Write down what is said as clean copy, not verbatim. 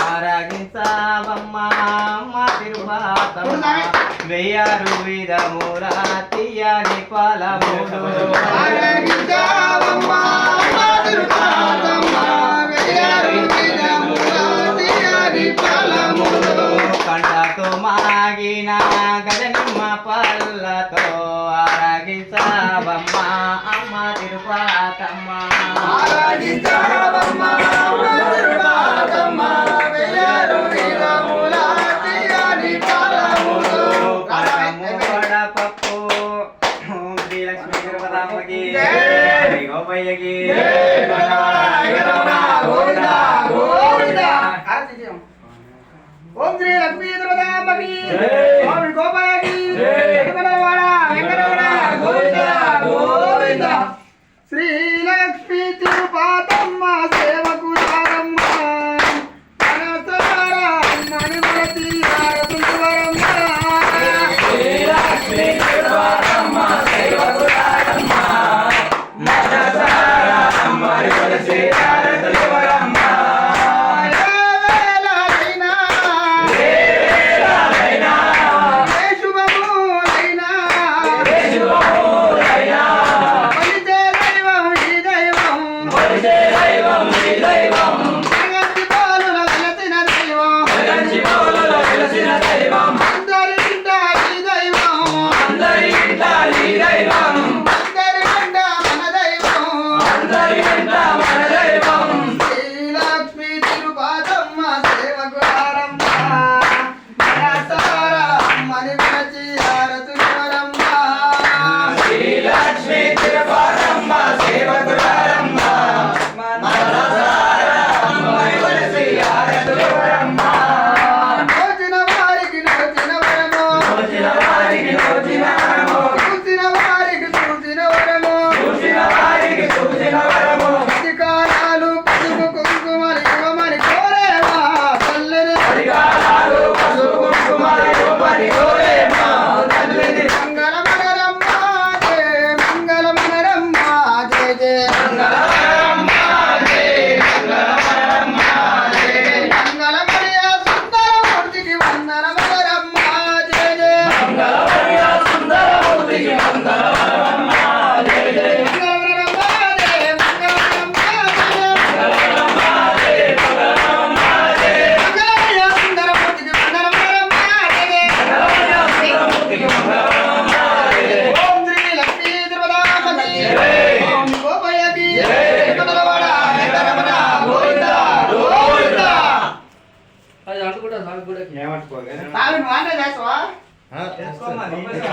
ఆరాగించావమ్మ అమ్మ తిరుపాతమ్మ వెయ్యారు విధముల తీయని ఫలములు ఆరాగించావమ్మ అమ్మ తిరుపాతమ్మ వెయ్యారు విధముల తీయని ఫలములు కంటతో మాగిన గజనిమ్మ పల్లతో ఆరాగించావమ్మ అమ్మ తిరుపాతమ్మ ఆరాగించావమ్మ అమ్మ తిరుపాతమ్మ వెయ్యారు విధముల తీయని ఫలములు పప్పు శ్రీలక్ష్మీ తిరుపతమ్మకి గోపయ్యకి ఓం శ్రీ లక్ష్మీ తిరుపతమ్మకి ఓం గోపాయకి వెంకటరమణ వెంకటరమణ గోవింద గోవింద శ్రీ లక్ష్మీ తిరుపతమ్మ సేవకు రారమ్మ మనసారా మణిమలతి హారతులు వరమ్మ శ్రీ లక్ష్మీ తిరుపతమ్మ సేవకు రారమ్మ మనసారా మణిమలతి హారతులు వరమ్మ ఏమంటుకోగా